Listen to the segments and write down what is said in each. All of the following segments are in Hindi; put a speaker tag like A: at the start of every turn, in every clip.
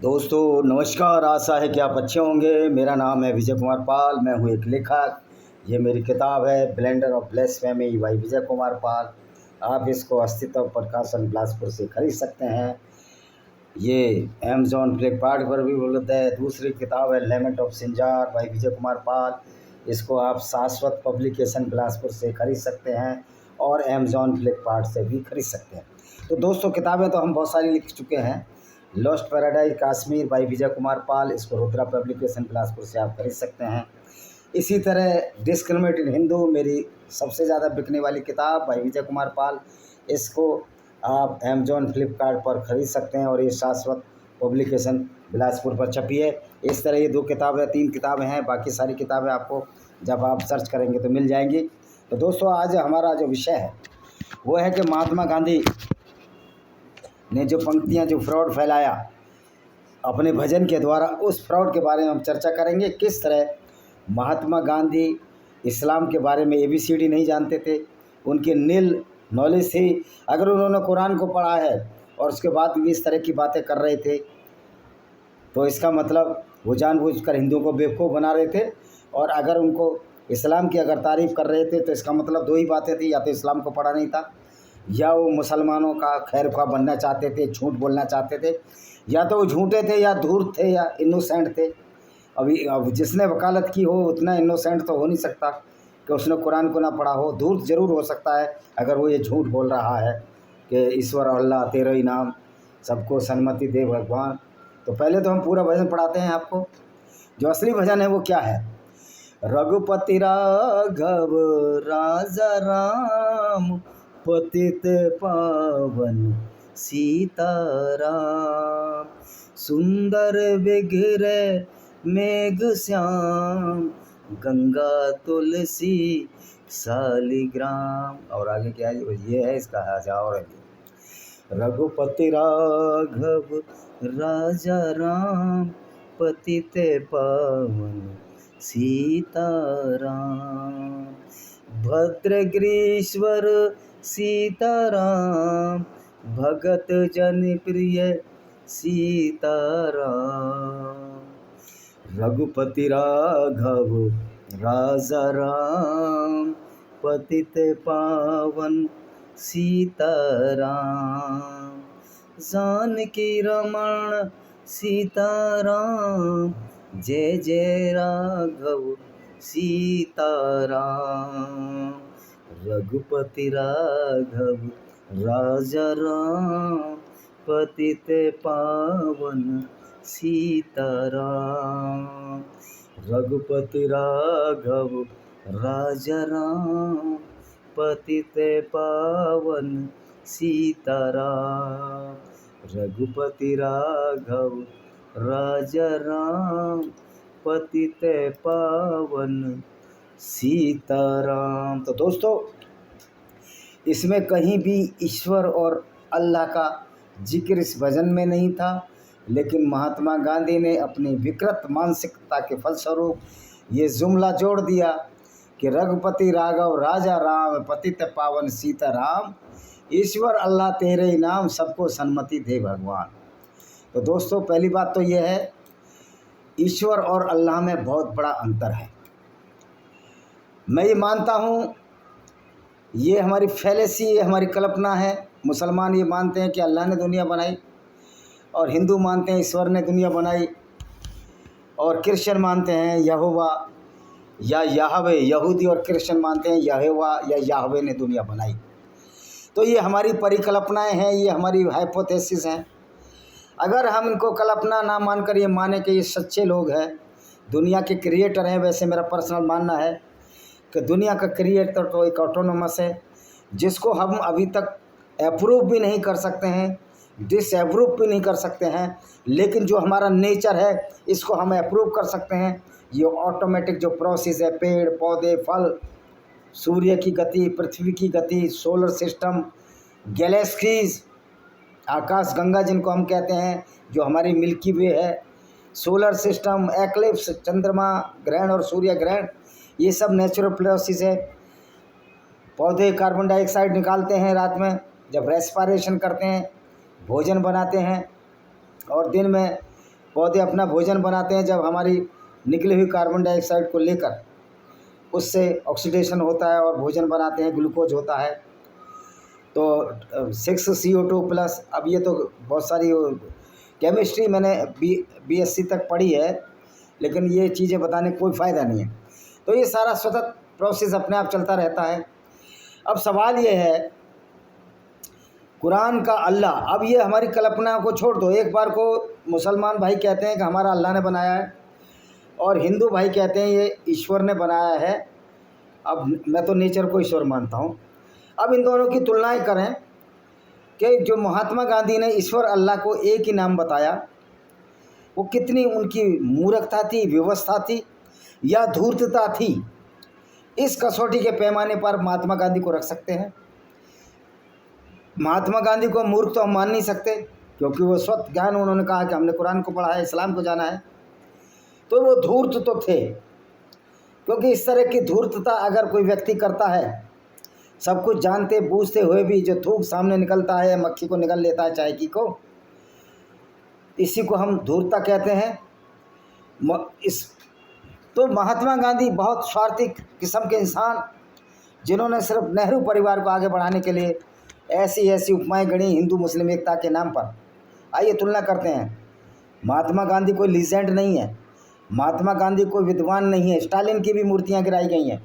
A: दोस्तों नमस्कार। आशा है कि आप अच्छे होंगे। मेरा नाम है विजय कुमार पाल, मैं हूँ एक लेखक। ये मेरी किताब है blender of ब्लेसफेमी bye Vijay Kumar Pal. आप इसको अस्तित्व प्रकाशन बिलासपुर से खरीद सकते हैं। ये अमेज़ॉन फ्लिपकार्ट पर भी उपलब्ध है। दूसरी किताब है लेमेंट of Sinjar bye Vijay Kumar Pal. इसको आप शाश्वत पब्लिकेशन बिलासपुर से खरीद सकते हैं और अमेज़ॉन फ्लिपकार्ट से भी खरीद सकते हैं। तो दोस्तों किताबें तो हम बहुत सारी लिख चुके हैं। Lost paradise Kashmir bye Vijay Kumar Pal, इसको रुद्रा पब्लिकेशन बिलासपुर से आप खरीद सकते हैं। इसी तरह डिस्क्रिमिनेट इन हिंदू मेरी सबसे ज़्यादा बिकने वाली किताब बाय विजय कुमार पाल, इसको आप अमेज़ॉन फ्लिपकार्ट पर खरीद सकते हैं और ये शाश्वत पब्लिकेशन बिलासपुर पर छपी है। इस तरह ये 2 किताबें 3 किताबें हैं, बाकी सारी किताबें आपको जब आप सर्च करेंगे तो मिल जाएंगी। तो दोस्तों आज हमारा जो विषय है वो है कि महात्मा गांधी ने जो पंक्तियां जो फ्रॉड फैलाया अपने भजन के द्वारा, उस फ्रॉड के बारे में हम चर्चा करेंगे। किस तरह महात्मा गांधी इस्लाम के बारे में ABCD नहीं जानते थे, उनके नील नॉलेज थी। अगर उन्होंने कुरान को पढ़ा है और उसके बाद भी इस तरह की बातें कर रहे थे तो इसका मतलब वो जानबूझकर हिंदुओं को बेवकूफ़ बना रहे थे। और अगर उनको इस्लाम की अगर तारीफ़ कर रहे थे तो इसका मतलब 2 ही बातें थी, या तो इस्लाम को पढ़ा नहीं था, या वो मुसलमानों का खैरख्वाह बनना चाहते थे, झूठ बोलना चाहते थे, या तो वो झूठे थे या धूर्त थे या इनोसेंट थे। अब जिसने वकालत की हो उतना इनोसेंट तो हो नहीं सकता कि उसने कुरान को ना पढ़ा हो। धूर्त ज़रूर हो सकता है अगर वो ये झूठ बोल रहा है कि ईश्वर अल्लाह तेरा ही नाम, सबको सन्मति दे भगवान। तो पहले तो हम पूरा भजन पढ़ाते हैं आपको। जो असली भजन है वो क्या है? रघुपति राघव राजा राम, पतित पावन सीताराम, सुंदर विग्रह मेघ श्याम, गंगा तुलसी शालिग्राम। और आगे क्या है? ये है इसका हाजा। और रघुपति राघव राजा राम, पतित पावन सीताराम, भद्रगिरीश्वर सीताराम, भगत जन प्रिय सीताराम। रघुपति राघव राजा राम, पतित पावन सीताराम, जानकी रमण सीताराम, जय जय राघव सीताराम। रघुपति राघव राजा राम, पतित पावन सीताराम, रघुपति राघव राजा राम, पतित पावन सीताराम, रघुपति राघव राजा राम, पतित पावन सीताराम। तो दोस्तों इसमें कहीं भी ईश्वर और अल्लाह का जिक्र इस भजन में नहीं था, लेकिन महात्मा गांधी ने अपनी विकृत मानसिकता के फलस्वरूप ये जुमला जोड़ दिया कि रघुपति राघव राजा राम, पतित पावन सीताराम, ईश्वर अल्लाह तेरे ही नाम, सबको सन्मति दे भगवान। तो दोस्तों पहली बात तो ये है, ईश्वर और अल्लाह में बहुत बड़ा अंतर है। मैं ये मानता हूँ ये हमारी फैलेसी, ये हमारी कल्पना है। मुसलमान ये मानते हैं कि अल्लाह ने दुनिया बनाई, और हिंदू मानते हैं ईश्वर ने दुनिया बनाई, और क्रिश्चियन मानते हैं यहोवा या याहवे। यहूदी और क्रिश्चियन मानते हैं यहोवा या याहवे ने दुनिया बनाई। तो ये हमारी परिकल्पनाएं हैं, ये हमारी हाइपोथेसिस हैं। अगर हम इनको कल्पना ना मानकर ये माने कि ये सच्चे लोग हैं, दुनिया के क्रिएटर हैं, वैसे मेरा पर्सनल मानना है कि दुनिया का क्रिएटर तो एक ऑटोनोमस है, जिसको हम अभी तक अप्रूव भी नहीं कर सकते हैं, डिसअप्रूव भी नहीं कर सकते हैं, लेकिन जो हमारा नेचर है इसको हम अप्रूव कर सकते हैं। ये ऑटोमेटिक जो प्रोसेस है, पेड़ पौधे फल, सूर्य की गति, पृथ्वी की गति, सोलर सिस्टम, गैलेक्सीज, आकाश गंगा जिनको हम कहते हैं, जो हमारी मिल्की वे है, सोलर सिस्टम, एक्लिप्स, चंद्रमा ग्रहण और सूर्य ग्रहण, ये सब नेचुरल प्रोसेस है। पौधे कार्बन डाइऑक्साइड निकालते हैं रात में जब रेस्पिरेशन करते हैं, भोजन बनाते हैं, और दिन में पौधे अपना भोजन बनाते हैं जब हमारी निकली हुई कार्बन डाइऑक्साइड को लेकर उससे ऑक्सीडेशन होता है और भोजन बनाते हैं, ग्लूकोज होता है। तो 6CO2+। अब ये तो बहुत सारी केमिस्ट्री मैंने BSc तक पढ़ी है, लेकिन ये चीज़ें बताने का कोई फ़ायदा नहीं है। तो ये सारा सतत प्रोसेस अपने आप चलता रहता है। अब सवाल ये है, कुरान का अल्लाह, अब ये हमारी कल्पना को छोड़ दो। एक बार को मुसलमान भाई कहते हैं कि हमारा अल्लाह ने बनाया है, और हिंदू भाई कहते हैं ये ईश्वर ने बनाया है। अब मैं तो नेचर को ईश्वर मानता हूँ। अब इन दोनों की तुलनाएं करें कि जो महात्मा गांधी ने ईश्वर अल्लाह को एक ही नाम बताया, वो कितनी उनकी मूर्खता थी, व्यवस्था थी या धूर्तता थी। इस कसौटी के पैमाने पर महात्मा गांधी को रख सकते हैं। महात्मा गांधी को मूर्ख तो हम मान नहीं सकते, क्योंकि वो स्वतः ज्ञान, उन्होंने कहा कि हमने कुरान को पढ़ा है, इस्लाम को जाना है। तो वो धूर्त तो थे, क्योंकि इस तरह की धूर्तता अगर कोई व्यक्ति करता है, सब कुछ जानते बूझते हुए भी जो थूक सामने निकलता है, मक्खी को निकल लेता है चाय की को, इसी को हम धूर्तता कहते हैं। तो महात्मा गांधी बहुत स्वार्थी किस्म के इंसान, जिन्होंने सिर्फ नेहरू परिवार को आगे बढ़ाने के लिए ऐसी ऐसी उपमाएं गढ़ी हिंदू मुस्लिम एकता के नाम पर। आइए तुलना करते हैं। महात्मा गांधी कोई लीजेंड नहीं है, महात्मा गांधी कोई विद्वान नहीं है। स्टालिन की भी मूर्तियां गिराई गई हैं।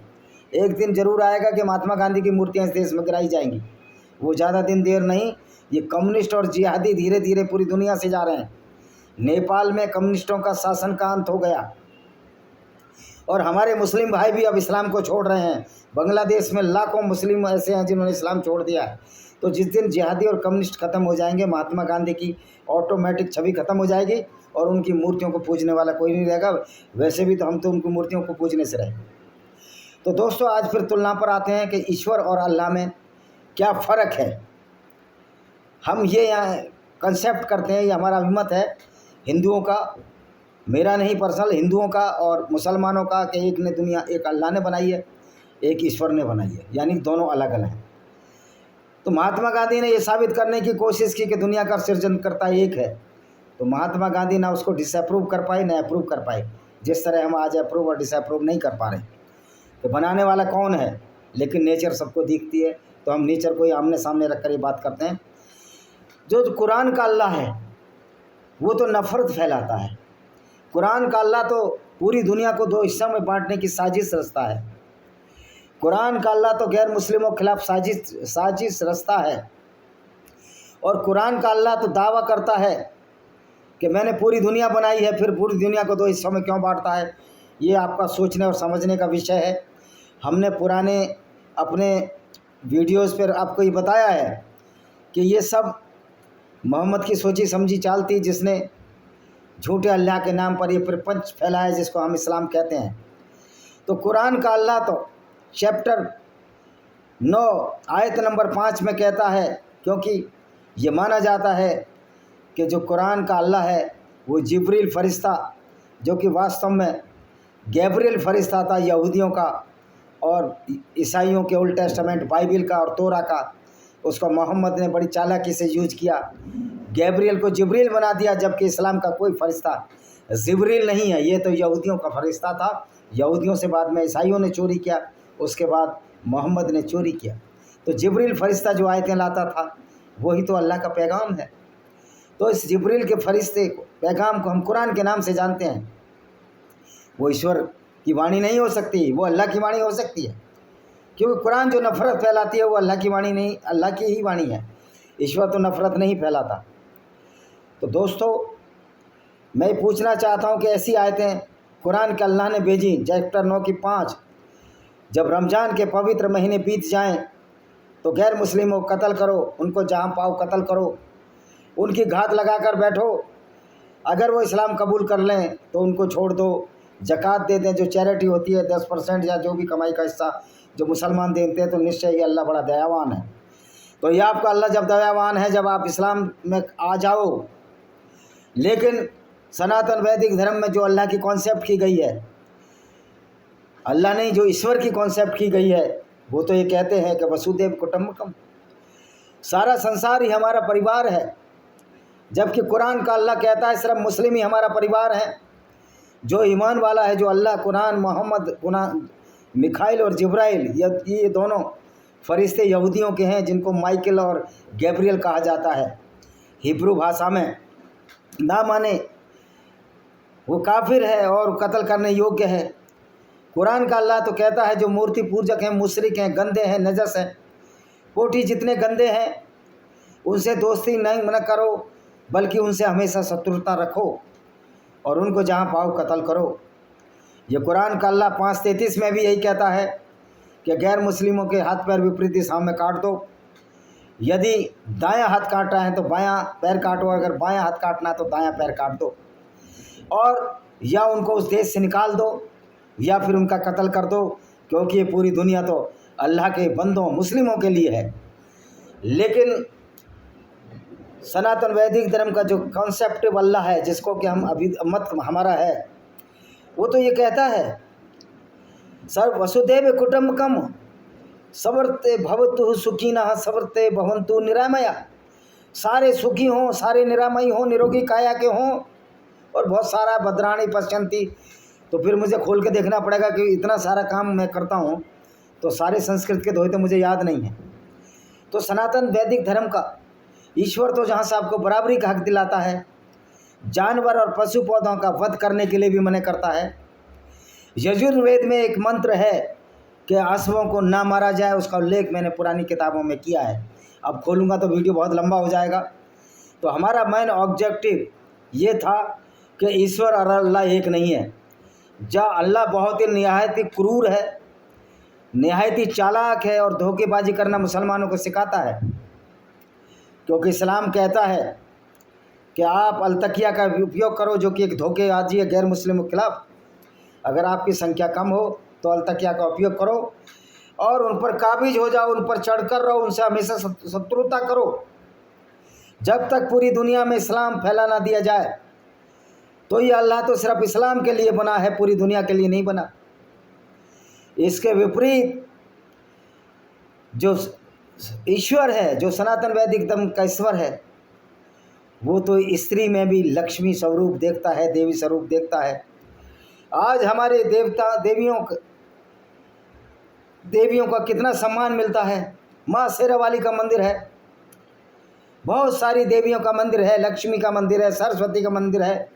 A: एक दिन जरूर आएगा कि महात्मा गांधी की मूर्तियां इस देश में गिराई जाएंगी, वो ज़्यादा दिन देर नहीं। ये कम्युनिस्ट और जिहादी धीरे धीरे पूरी दुनिया से जा रहे हैं। नेपाल में कम्युनिस्टों का शासन का अंत हो गया, और हमारे मुस्लिम भाई भी अब इस्लाम को छोड़ रहे हैं। बांग्लादेश में लाखों मुस्लिम ऐसे हैं जिन्होंने इस्लाम छोड़ दिया है। तो जिस दिन जिहादी और कम्युनिस्ट ख़त्म हो जाएंगे, महात्मा गांधी की ऑटोमेटिक छवि ख़त्म हो जाएगी और उनकी मूर्तियों को पूजने वाला कोई नहीं रहेगा। वैसे भी तो हम तो उनकी मूर्तियों को पूजने से रहे। तो दोस्तों, आज फिर तुलना पर आते हैं कि ईश्वर और अल्लाह में क्या फ़र्क है। हम ये यहाँ कंसेप्ट करते हैं, ये हमारा अभिमत है हिंदुओं का, मेरा नहीं पर्सनल, हिंदुओं का और मुसलमानों का, कि एक ने दुनिया, एक अल्लाह ने बनाई है, एक ईश्वर ने बनाई है, यानी दोनों अलग अलग हैं। तो महात्मा गांधी ने ये साबित करने की कोशिश की कि दुनिया का सृजनकर्ता एक है। तो महात्मा गांधी ना उसको डिसअप्रूव कर पाए ना अप्रूव कर पाए, जिस तरह हम आज अप्रूव और डिसअप्रूव नहीं कर पा रहे। तो बनाने वाला कौन है? लेकिन नेचर सबको दिखती है, तो हम नेचर को ही आमने सामने रख कर ये बात करते हैं। जो कुरान का अल्लाह है वो तो नफ़रत फैलाता है। कुरान का अल्लाह तो पूरी दुनिया को दो हिस्सों में बांटने की साजिश रचता है। कुरान का अल्लाह तो गैर मुस्लिमों के खिलाफ साजिश रचता है। और कुरान का अल्लाह तो दावा करता है कि मैंने पूरी दुनिया बनाई है, फिर पूरी दुनिया को दो हिस्सों में क्यों बांटता है? ये आपका सोचने और समझने का विषय है। हमने पुराने अपने वीडियोज़ पर आपको ये बताया है कि ये सब मोहम्मद की सोची समझी चाल थी, जिसने झूठे अल्लाह के नाम पर ये प्रपंच फैलाया जिसको हम इस्लाम कहते हैं। तो कुरान का अल्लाह तो चैप्टर 9 आयत नंबर 5 में कहता है, क्योंकि ये माना जाता है कि जो कुरान का अल्लाह है वो जिब्रील फरिश्ता, जो कि वास्तव में गैब्रियल फरिश्ता था यहूदियों का और ईसाइयों के ओल्ड टेस्टामेंट बाइबिल का और तोरा का, उसको मोहम्मद ने बड़ी चालाकी से यूज किया। गैब्रियल को जिब्रील बना दिया, जबकि इस्लाम का कोई फरिश्ता जिब्रील नहीं है, ये तो यहूदियों का फरिश्ता था। यहूदियों से बाद में ईसाइयों ने चोरी किया, उसके बाद मोहम्मद ने चोरी किया। तो जिब्रील फरिश्ता जो आयतें लाता था वही तो अल्लाह का पैगाम है। तो इस जिब्रील के फरिश्ते पैगाम को हम कुरान के नाम से जानते हैं। वो ईश्वर की वाणी नहीं हो सकती, वो अल्लाह की वाणी हो सकती है, क्योंकि कुरान जो नफ़रत फैलाती है वो अल्लाह की वाणी नहीं, अल्लाह की ही वाणी है। ईश्वर तो नफ़रत नहीं फैलाता। तो दोस्तों, मैं पूछना चाहता हूँ कि ऐसी आयतें कुरान के अल्लाह ने भेजी, चैप्टर 9 की 5, जब रमज़ान के पवित्र महीने बीत जाएं तो गैर मुस्लिमों को कत्ल करो, उनको जहाँ पाओ कत्ल करो, उनकी घात लगा कर बैठो। अगर वो इस्लाम कबूल कर लें तो उनको छोड़ दो, ज़कात दे दें, जो चैरिटी होती है 10% या जो भी कमाई का हिस्सा जो मुसलमान देते हैं, तो निश्चय ये अल्लाह बड़ा दयावान है। तो ये आपका अल्लाह जब दयावान है, जब आप इस्लाम में आ जाओ। लेकिन सनातन वैदिक धर्म में जो अल्लाह की कॉन्सेप्ट की गई है, अल्लाह नहीं, जो ईश्वर की कॉन्सेप्ट की गई है, वो तो ये कहते हैं कि वसुदेव कुटुम्बकम, सारा संसार ही हमारा परिवार है। जबकि कुरान का अल्लाह कहता है सिर्फ मुस्लिम ही हमारा परिवार है, जो ईमान वाला है, जो अल्लाह, कुरान, मोहम्मद, कुरान, मिखाइल और जिब्राइल, ये दोनों फरिश्ते यहूदियों के हैं, जिनको माइकल और गैब्रियल कहा जाता है हिब्रू भाषा में, ना माने वो काफिर है और कत्ल करने योग्य है। कुरान का अल्लाह तो कहता है जो मूर्ति पूजक हैं, मुशरिक हैं, गंदे हैं, नजस हैं, पोटी जितने गंदे हैं, उनसे दोस्ती नहीं न करो, बल्कि उनसे हमेशा शत्रुता रखो और उनको जहाँ पाओ कत्ल करो। ये कुरान का अल्लाह 5:33 में भी यही कहता है कि गैर मुस्लिमों के हाथ पैर विपरीत दिशा में काट दो। यदि दायां हाथ काटना है तो बायां पैर काटो, अगर बायां हाथ काटना है तो दायां पैर काट दो, और या उनको उस देश से निकाल दो या फिर उनका कत्ल कर दो, क्योंकि ये पूरी दुनिया तो अल्लाह के बंदों मुस्लिमों के लिए है। लेकिन सनातन वैदिक धर्म का जो कॉन्सेप्टिव अल्लाह है, जिसको कि हम अभी मत हमारा है, वो तो ये कहता है सर्व वसुदेव कुटुम्बकम सवर्ते भवतु सुखिनः सवर्ते भवन्तु निरामया। सारे सुखी हों, सारे निरामयी हों, निरोगी काया के हों, और बहुत सारा भद्राणी पश्यन्ति। तो फिर मुझे खोल के देखना पड़ेगा कि इतना सारा काम मैं करता हूँ, तो सारे संस्कृत के दोहे तो मुझे याद नहीं है। तो सनातन वैदिक धर्म का ईश्वर तो जहाँ से आपको बराबरी का हक दिलाता है, जानवर और पशु पौधों का वध करने के लिए भी मना करता है। यजुर्वेद में एक मंत्र है कि अश्वों को ना मारा जाए, उसका उल्लेख मैंने पुरानी किताबों में किया है। अब खोलूँगा तो वीडियो बहुत लंबा हो जाएगा। तो हमारा मेन ऑब्जेक्टिव ये था कि ईश्वर और अल्लाह एक नहीं है। जहाँ अल्लाह बहुत ही निहायत ही क्रूर है, निहायत ही चालाक है और धोखेबाजी करना मुसलमानों को सिखाता है, क्योंकि इस्लाम कहता है कि आप अलतकिया का उपयोग करो, जो कि एक धोखेबाजी है गैर मुस्लिमों के खिलाफ। अगर आपकी संख्या कम हो तो अलतकिया का उपयोग करो और उन पर काबिज हो जाओ, उन पर चढ़कर रहो, उनसे हमेशा शत्रुता करो, जब तक पूरी दुनिया में इस्लाम फैला ना दिया जाए। तो ये अल्लाह तो सिर्फ इस्लाम के लिए बना है, पूरी दुनिया के लिए नहीं बना। इसके विपरीत जो ईश्वर है, जो सनातन वैदिक धर्म का ईश्वर है, वो तो स्त्री में भी लक्ष्मी स्वरूप देखता है, देवी स्वरूप देखता है। आज हमारे देवता देवियों का कितना सम्मान मिलता है। माँ शेरावाली का मंदिर है, बहुत सारी देवियों का मंदिर है, लक्ष्मी का मंदिर है, सरस्वती का मंदिर है,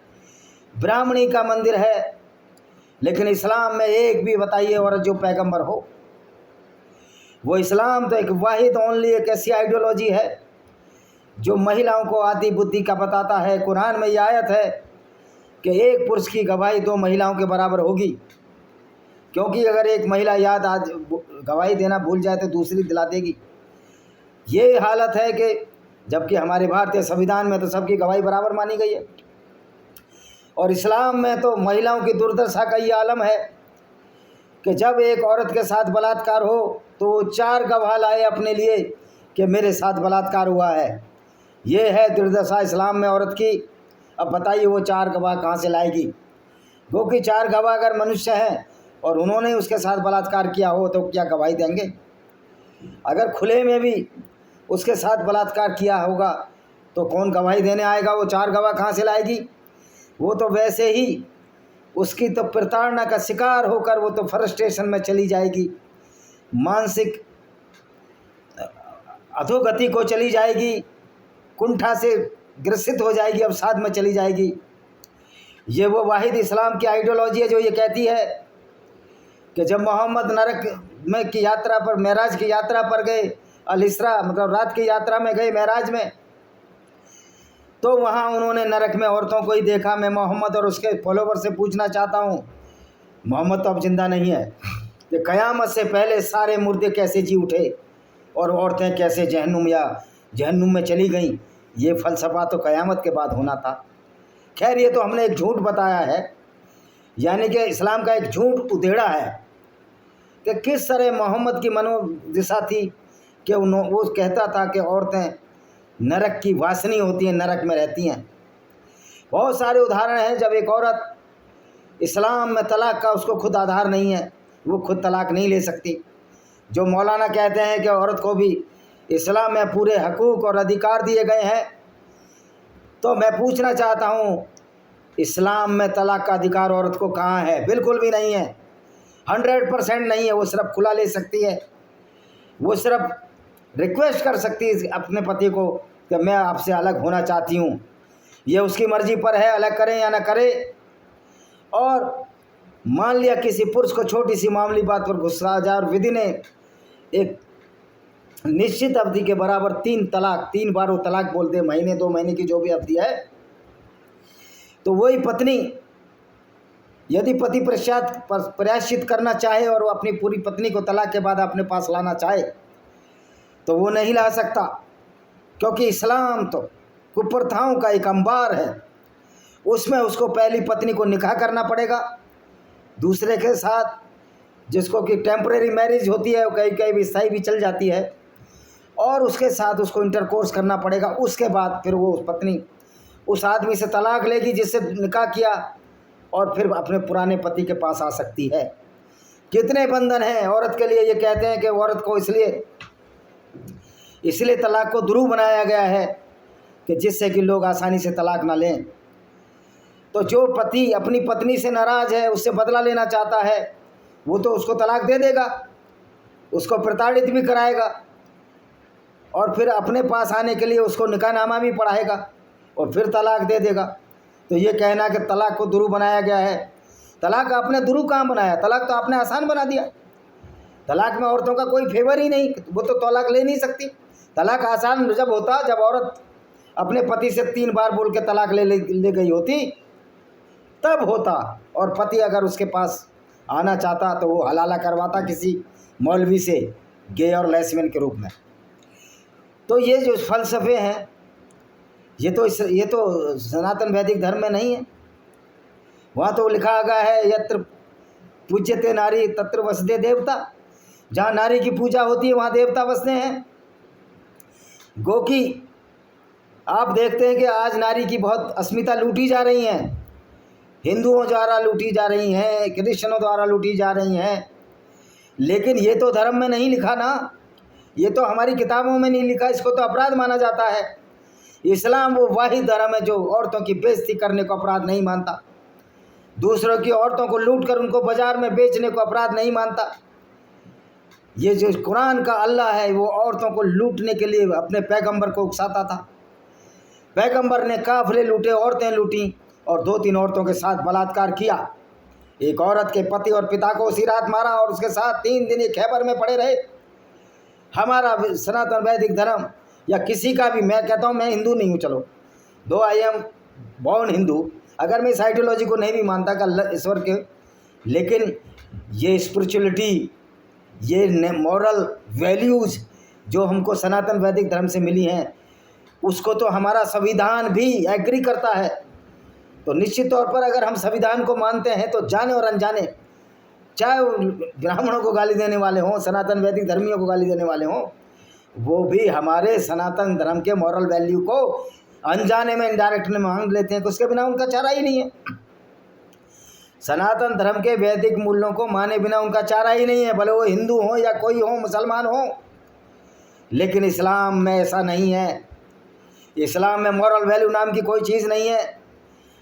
A: ब्राह्मणी का मंदिर है। लेकिन इस्लाम में एक भी बताइए औरत जो पैगंबर हो। वो इस्लाम तो एक वाहिद ओनली एक ऐसी आइडियोलॉजी है जो महिलाओं को आदि बुद्धि का बताता है। कुरान में यह आयत है कि एक पुरुष की गवाही 2 महिलाओं के बराबर होगी, क्योंकि अगर एक महिला याद आज गवाही देना भूल जाए तो दूसरी दिला देगी। ये हालत है कि जबकि हमारे भारतीय संविधान में तो सबकी गवाही बराबर मानी गई है, और इस्लाम में तो महिलाओं की दुर्दशा का ये आलम है कि जब एक औरत के साथ बलात्कार हो तो वो 4 गवाह लाए अपने लिए कि मेरे साथ बलात्कार हुआ है। ये है दुर्दशा इस्लाम में औरत की। अब बताइए वो 4 गवाह कहाँ से लाएगी? क्योंकि 4 गवाह अगर मनुष्य हैं और उन्होंने उसके साथ बलात्कार किया हो तो क्या गवाही देंगे? अगर खुले में भी उसके साथ बलात्कार किया होगा तो कौन गवाही देने आएगा? वो 4 गवाह कहाँ से लाएगी? वो तो वैसे ही उसकी तो प्रताड़ना का शिकार होकर वो तो फ्रस्ट्रेशन में चली जाएगी, मानसिक अधोगति को चली जाएगी, कुंठा से ग्रसित हो जाएगी, अवसाद में चली जाएगी। ये वो वाहिद इस्लाम की आइडियोलॉजी है जो ये कहती है कि जब मोहम्मद नरक में की यात्रा पर, मेराज की यात्रा पर गए, अल-इसरा मतलब रात की यात्रा में गए मेराज में, तो वहाँ उन्होंने नरक में औरतों को ही देखा। मैं मोहम्मद और उसके फॉलोवर से पूछना चाहता हूँ, मोहम्मद तो अब जिंदा नहीं है, कि क़यामत से पहले सारे मुर्दे कैसे जी उठे और औरतें कैसे जहन्नुम में चली गईं? ये फ़लसफ़ा तो क़यामत के बाद होना था। खैर, ये तो हमने एक झूठ बताया है, यानी कि इस्लाम का एक झूठ उधेड़ा है कि किस तरह मोहम्मद की मनोदिशा थी कि वो कहता था कि औरतें नरक की वासनी होती हैं, नरक में रहती हैं। बहुत सारे उदाहरण हैं जब एक औरत इस्लाम में तलाक का उसको खुद आधार नहीं है, वो खुद तलाक नहीं ले सकती। जो मौलाना कहते हैं कि औरत को भी इस्लाम में पूरे हकूक़ और अधिकार दिए गए हैं, तो मैं पूछना चाहता हूँ, इस्लाम में तलाक का अधिकार औरत को कहाँ है? बिल्कुल भी नहीं है, 100% नहीं है। वो सिर्फ खुला ले सकती है, वो सिर्फ रिक्वेस्ट कर सकती है अपने पति को कि मैं आपसे अलग होना चाहती हूँ। ये उसकी मर्जी पर है, अलग करें या ना करें। और मान लिया किसी पुरुष को छोटी सी मामूली बात पर गुस्सा आ जाए और विधि ने एक निश्चित अवधि के बराबर 3 तलाक, 3 बार वो तलाक बोलते हैं, महीने 2 महीने की जो भी अवधि है, तो वही पत्नी यदि पति प्रायश्चित करना चाहे और वो अपनी पूरी पत्नी को तलाक के बाद अपने पास लाना चाहे तो वो नहीं ला सकता, क्योंकि इस्लाम तो कुप्रथाओं का एक अंबार है। उसमें उसको पहली पत्नी को निकाह करना पड़ेगा दूसरे के साथ, जिसको कि टेम्परेरी मैरिज होती है, कहीं कहीं भी स्थायी भी चल जाती है, और उसके साथ उसको इंटरकोर्स करना पड़ेगा। उसके बाद फिर वो पत्नी उस आदमी से तलाक लेगी जिससे निकाह किया, और फिर अपने पुराने पति के पास आ सकती है। कितने बंधन हैं औरत के लिए। ये कहते हैं कि औरत को इसलिए तलाक को दुरूह बनाया गया है कि जिससे कि लोग आसानी से तलाक ना लें। तो जो पति अपनी पत्नी से नाराज़ है, उससे बदला लेना चाहता है, वो तो उसको तलाक दे देगा, उसको प्रताड़ित भी कराएगा, और फिर अपने पास आने के लिए उसको निकाहनामा भी पढ़ाएगा और फिर तलाक दे देगा। तो ये कहना कि तलाक को दुरूह बनाया गया है, तलाक आपने दुरूह कहाँ बनाया? तलाक तो आपने आसान बना दिया। तलाक में औरतों का कोई फेवर ही नहीं, वो तो तलाक ले नहीं सकती। तलाक आसान जब होता जब औरत अपने पति से 3 बार बोल के तलाक ले गई होती, तब होता। और पति अगर उसके पास आना चाहता तो वो हलाला करवाता किसी मौलवी से, गे और लेस्बियन के रूप में। तो ये जो फ़लसफ़े हैं, ये तो सनातन वैदिक धर्म में नहीं है। वहाँ तो लिखा गया है, यत्र पूज्यते नारी तत्र वसते देवता। जहाँ नारी की पूजा होती है वहाँ देवता बसते हैं। गोकी आप देखते हैं कि आज नारी की बहुत अस्मिता लूटी जा रही हैं, हिंदुओं द्वारा लूटी जा रही हैं, क्रिश्चियनों द्वारा लूटी जा रही हैं। लेकिन ये तो धर्म में नहीं लिखा ना, ये तो हमारी किताबों में नहीं लिखा, इसको तो अपराध माना जाता है। इस्लाम वो वाहिद धर्म है जो औरतों की बेइज्जती करने को अपराध नहीं मानता, दूसरों की औरतों को लूट कर उनको बाजार में बेचने को अपराध नहीं मानता। ये जो कुरान का अल्लाह है वो औरतों को लूटने के लिए अपने पैगंबर को उकसाता था। पैगंबर ने काफिले लूटे, औरतें लूटी और 2-3 औरतों के साथ बलात्कार किया। एक औरत के पति और पिता को उसी रात मारा और उसके साथ 3 दिन ये खैबर में पड़े रहे। हमारा सनातन वैदिक धर्म या किसी का भी, मैं कहता हूँ मैं हिंदू नहीं हूँ, चलो दो आई एम बॉर्न हिंदू, अगर मैं इस आइडियोलॉजी को नहीं भी मानता का ईश्वर के, लेकिन ये स्पिरिचुअलिटी, ये मॉरल वैल्यूज़ जो हमको सनातन वैदिक धर्म से मिली हैं, उसको तो हमारा संविधान भी एग्री करता है। तो निश्चित तौर पर अगर हम संविधान को मानते हैं तो जाने और अनजाने, चाहे वो ब्राह्मणों को गाली देने वाले हों, सनातन वैदिक धर्मियों को गाली देने वाले हों, वो भी हमारे सनातन धर्म के मॉरल वैल्यू को अनजाने में इनडायरेक्ट में मांग लेते हैं, तो उसके बिना उनका चारा ही नहीं है। सनातन धर्म के वैदिक मूल्यों को माने बिना उनका चारा ही नहीं है, भले वो हिंदू हो या कोई हो, मुसलमान हो। लेकिन इस्लाम में ऐसा नहीं है। इस्लाम में मॉरल वैल्यू नाम की कोई चीज़ नहीं है।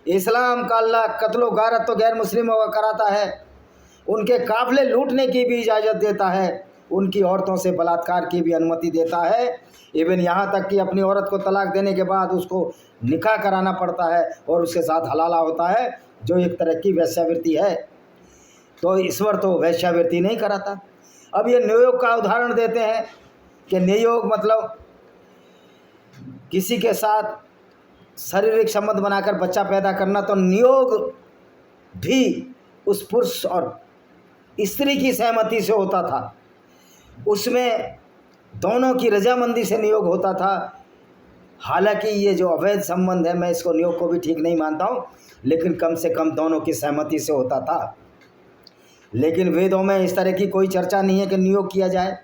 A: इस्लाम का अल्लाह कत्लो गारत तो गैर मुस्लिमों का कराता है, उनके काफिले लूटने की भी इजाज़त देता है, उनकी औरतों से बलात्कार की भी अनुमति देता है। इवन यहाँ तक कि अपनी औरत को तलाक देने के बाद उसको निकाह कराना पड़ता है और उसके साथ हलाला होता है, जो एक तरह की वैश्यावृत्ति है। तो ईश्वर तो वैश्यावृत्ति नहीं कराता। अब ये नियोग का उदाहरण देते हैं कि नियोग मतलब किसी के साथ शारीरिक संबंध बनाकर बच्चा पैदा करना। तो नियोग भी उस पुरुष और स्त्री की सहमति से होता था, उसमें दोनों की रजामंदी से नियोग होता था। हालांकि ये जो अवैध संबंध है, मैं इसको नियोग को भी ठीक नहीं मानता हूँ, लेकिन कम से कम दोनों की सहमति से होता था। लेकिन वेदों में इस तरह की कोई चर्चा नहीं है कि नियोग किया जाए।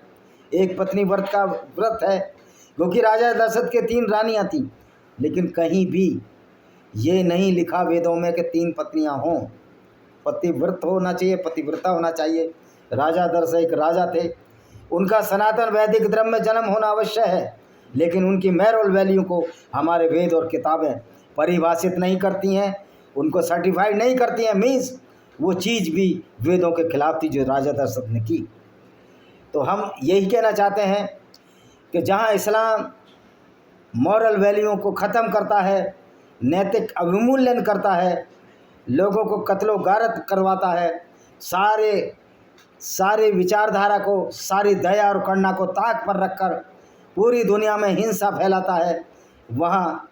A: एक पत्नी व्रत का व्रत है, क्योंकि राजा दशरथ के 3 रानियाँ थीं, लेकिन कहीं भी ये नहीं लिखा वेदों में कि 3 पत्नियाँ हों। पतिव्रत होना चाहिए, पतिव्रता होना चाहिए। राजा दशरथ एक राजा थे, उनका सनातन वैदिक धर्म में जन्म होना अवश्य है, लेकिन उनकी मॉरल वैल्यू को हमारे वेद और किताबें परिभाषित नहीं करती हैं, उनको सर्टिफाइड नहीं करती हैं, मीन्स वो चीज़ भी वेदों के खिलाफ थी जो राजा दशरथ ने की। तो हम यही कहना चाहते हैं कि जहाँ इस्लाम मॉरल वैल्यूओं को ख़त्म करता है, नैतिक अवमूल्यन करता है, लोगों को कत्लो गारत करवाता है, सारे विचारधारा को, सारी दया और करुणा को ताक पर रखकर पूरी दुनिया में हिंसा फैलाता है, वहाँ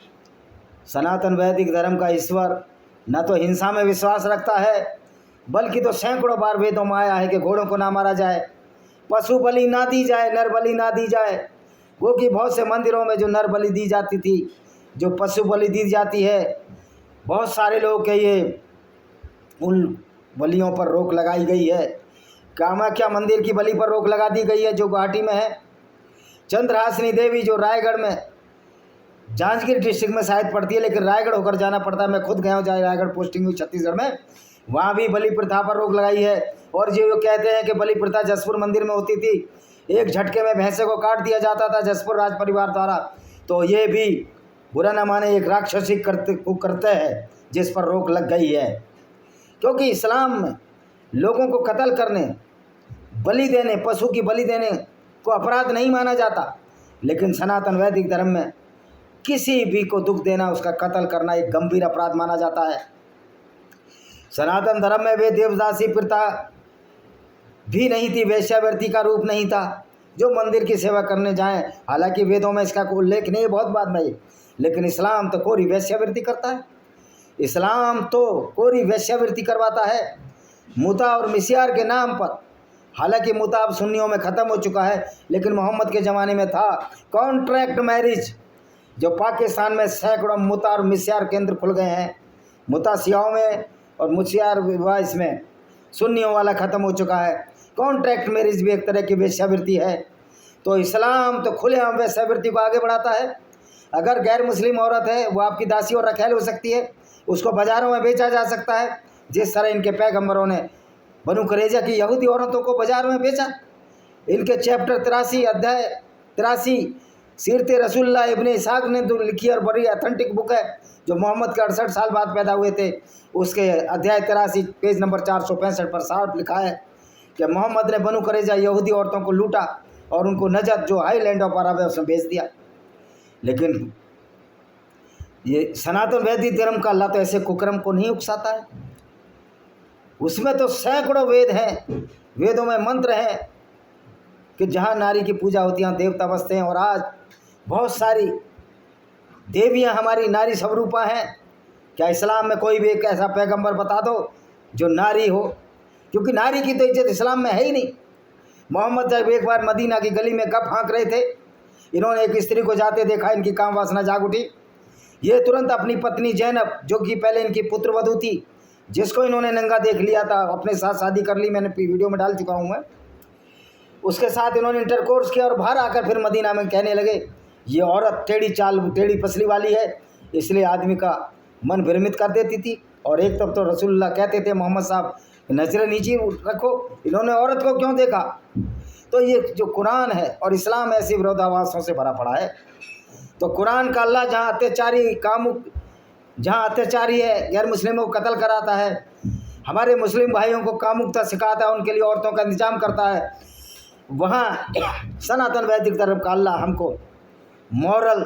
A: सनातन वैदिक धर्म का ईश्वर न तो हिंसा में विश्वास रखता है, बल्कि तो सैकड़ों बार वेदों में आया है कि घोड़ों को ना मारा जाए, पशु बलि ना दी जाए, नर बलि ना दी जाए। वो कि बहुत से मंदिरों में जो नर बलि दी जाती थी, जो पशु बलि दी जाती है, बहुत सारे लोग के ये उन बलियों पर रोक लगाई गई है। कामाख्या मंदिर की बलि पर रोक लगा दी गई है जो गुवाहाटी में है। चंद्रहासिनी देवी जो रायगढ़ में, जांजगीर डिस्ट्रिक्ट में शायद पड़ती है, लेकिन रायगढ़ होकर जाना पड़ता है। मैं खुद गया हूँ, रायगढ़ पोस्टिंग हुई छत्तीसगढ़ में, वहाँ भी बलि प्रथा पर रोक लगाई है। और जो कहते हैं कि बलि प्रथा जसपुर मंदिर में होती थी, एक झटके में भैंसे को काट दिया जाता था जसपुर राज परिवार द्वारा, तो ये भी बुरा न माने एक राक्षसी करते हैं जिस पर रोक लग गई है। क्योंकि इस्लाम में लोगों को कत्ल करने, बलि देने, पशु की बलि देने को अपराध नहीं माना जाता, लेकिन सनातन वैदिक धर्म में किसी भी को दुख देना, उसका कत्ल करना एक गंभीर अपराध माना जाता है। सनातन धर्म में वे देवदासी प्रथा भी नहीं थी, वेश्यावृत्ति का रूप नहीं था जो मंदिर की सेवा करने जाएं। हालांकि वेदों में इसका कोई उल्लेख नहीं है, बहुत बाद में, लेकिन इस्लाम तो कोरी वेश्यावृत्ति करता है। इस्लाम तो कोरी वेश्यावृत्ति करवाता है मुता और मिसियार के नाम पर। हालांकि मुता अब सुन्नियों में ख़त्म हो चुका है, लेकिन मोहम्मद के ज़माने में था कॉन्ट्रैक्ट मैरिज, जो पाकिस्तान में सैकड़ों मुता और मिसियार केंद्र खुल गए हैं। मुता सियाओं में और मुसियार विवाह इसमें सुन्नियों वाला ख़त्म हो चुका है। कॉन्ट्रैक्ट मैरिज भी एक तरह की वेश्यावृत्ति है। तो इस्लाम तो खुलेआम वेश्यावृत्ति को आगे बढ़ाता है। अगर गैर मुस्लिम औरत है, वो आपकी दासी और रखैल हो सकती है, उसको बाज़ारों में बेचा जा सकता है, जिस तरह इनके पैगंबरों ने बनु कुरैज़ा की यहूदी औरतों को बाज़ार में बेचा। इनके चैप्टर 83 अध्याय 83 सीरत रसूलुल्लाह इब्ने इसाक ने जो लिखी और बड़ी अथेंटिक बुक है, जो मोहम्मद के 68 साल बाद पैदा हुए थे, उसके अध्याय 83 पेज नंबर 465 पर साफ लिखा है कि मोहम्मद ने बनु कुरैज़ा यहूदी औरतों को लूटा और उनको नजद जो हाईलैंड ऑफ अरब है उसमें बेच दिया। लेकिन ये सनातन वैदिक धर्म का अल्लाह तो ऐसे कुकर्म को नहीं उकसाता है। उसमें तो सैकड़ों वेद हैं, वेदों में मंत्र हैं कि जहाँ नारी की पूजा होती है वहाँ देवता बसते हैं। और आज बहुत सारी देवियाँ हमारी नारी स्वरूपा हैं। क्या इस्लाम में कोई भी एक ऐसा पैगंबर बता दो जो नारी हो? क्योंकि नारी की तो इज्जत इस्लाम में है ही नहीं। मोहम्मद जब एक बार मदीना की गली में गप हाँक रहे थे, इन्होंने एक स्त्री को जाते देखा, इनकी काम वासना जाग उठी। ये तुरंत अपनी पत्नी जैनब, जो कि पहले इनकी पुत्रवधू थी, जिसको इन्होंने नंगा देख लिया था, अपने साथ शादी कर ली, मैंने वीडियो में डाल चुका हूँ मैं, उसके साथ इन्होंने इंटरकोर्स किया और बाहर आकर फिर मदीना में कहने लगे ये औरत टेढ़ी चाल, टेढ़ी पसली वाली है, इसलिए आदमी का मन भ्रमित कर देती थी। और एक तब तो रसूलुल्लाह कहते थे मोहम्मद साहब नजरें नीचे रखो, इन्होंने औरत को क्यों देखा? तो ये जो कुरान है और इस्लाम ऐसी विरोधाभासों से भरा पड़ा है। तो कुरान का अल्लाह जहाँ अत्याचारी कामुक, जहाँ अत्याचारी है, गैर मुस्लिमों को कत्ल कराता है, हमारे मुस्लिम भाइयों को कामुकता सिखाता है, उनके लिए औरतों का इंतजाम करता है, वहाँ सनातन वैदिक धर्म का अल्लाह हमको मॉरल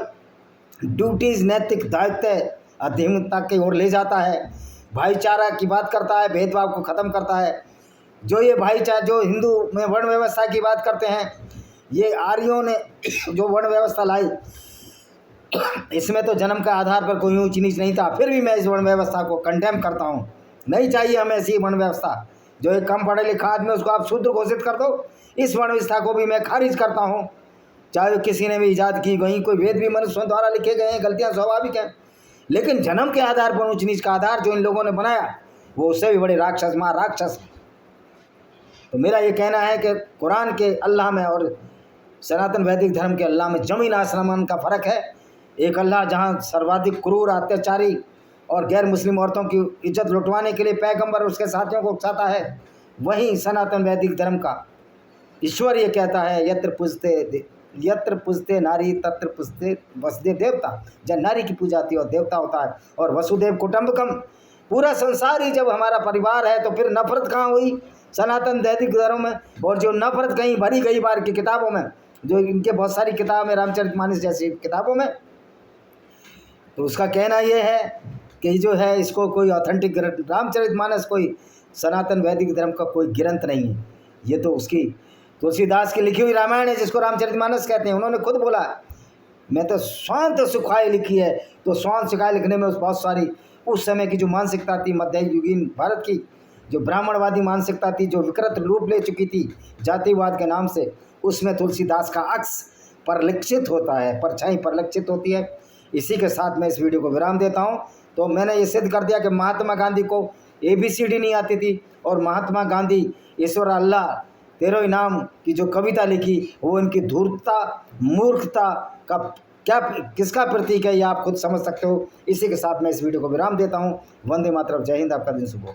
A: ड्यूटीज़, नैतिक दायित्व, अधीनता की ओर ले जाता है, भाईचारा की बात करता है, भेदभाव को ख़त्म करता है। जो ये भाईचारा, जो हिंदू में वर्ण व्यवस्था की बात करते हैं, ये आर्यों ने जो वर्ण व्यवस्था लाई, इसमें तो जन्म का आधार पर कोई ऊंच नीच नहीं था। फिर भी मैं इस वर्ण व्यवस्था को कंडेम करता हूँ। नहीं चाहिए हमें ऐसी वर्ण व्यवस्था। जो एक कम पढ़े लिखा आदमी उसको आप शूद्र घोषित कर दो, इस वर्ण व्यवस्था को भी मैं खारिज करता हूँ। चाहे किसी ने भी ईजाद की गई, कोई वेद भी मनुष्यों द्वारा लिखे गए हैं, गलतियाँ स्वाभाविक हैं, लेकिन जन्म के आधार पर ऊंच नीच का आधार जो इन लोगों ने बनाया, वो उससे भी बड़े राक्षस महाराक्षस। तो मेरा ये कहना है कि कुरान के अल्लाह में और सनातन वैदिक धर्म के अल्लाह में ज़मीन आसमान का फ़र्क है। एक अल्लाह जहाँ सर्वाधिक क्रूर, अत्याचारी और गैर मुस्लिम औरतों की इज्जत लुटवाने के लिए पैगंबर उसके साथियों को उकसाता है, वहीं सनातन वैदिक धर्म का ईश्वर ये कहता है यत्र पूजते यत्र पूजते नारी तत्र पूजते वसुदेव देवता। जब नारी की पूजा आती है और देवता होता है। और वसुदेव कुटुंबकम, पूरा संसार ही जब हमारा परिवार है तो फिर नफरत कहाँ हुई सनातन वैदिक धर्म में। और जो नफरत कहीं भरी गई बार की किताबों में, जो इनके बहुत सारी किताबें रामचरितमानस जैसी किताबों में, तो उसका कहना ये है कि जो है इसको कोई ऑथेंटिक रामचरितमानस कोई सनातन वैदिक धर्म का कोई ग्रंथ नहीं है। ये तो उसकी तुलसीदास की लिखी हुई रामायण है जिसको रामचरितमानस कहते हैं। उन्होंने खुद बोला मैं तो स्वांत सुखाए लिखी है। तो स्वांत सुखाए लिखने में बहुत सारी उस समय की जो मानसिकता थी मध्ययुगीन भारत की, जो ब्राह्मणवादी मानसिकता थी, जो विकृत रूप ले चुकी थी जातिवाद के नाम से, उसमें तुलसीदास का अक्स परिलक्षित होता है, परछाई परिलक्षित होती है। इसी के साथ मैं इस वीडियो को विराम देता हूँ। तो मैंने ये सिद्ध कर दिया कि महात्मा गांधी को ABCD नहीं आती थी और महात्मा गांधी ईश्वर अल्लाह तेरो ही नाम की जो कविता लिखी वो इनकी धूर्तता मूर्खता का क्या किसका प्रतीक है ये आप खुद समझ सकते हो। इसी के साथ मैं इस वीडियो को विराम देता हूँ। वंदे मातरम, जय हिंद, आपका दिन शुभ हो।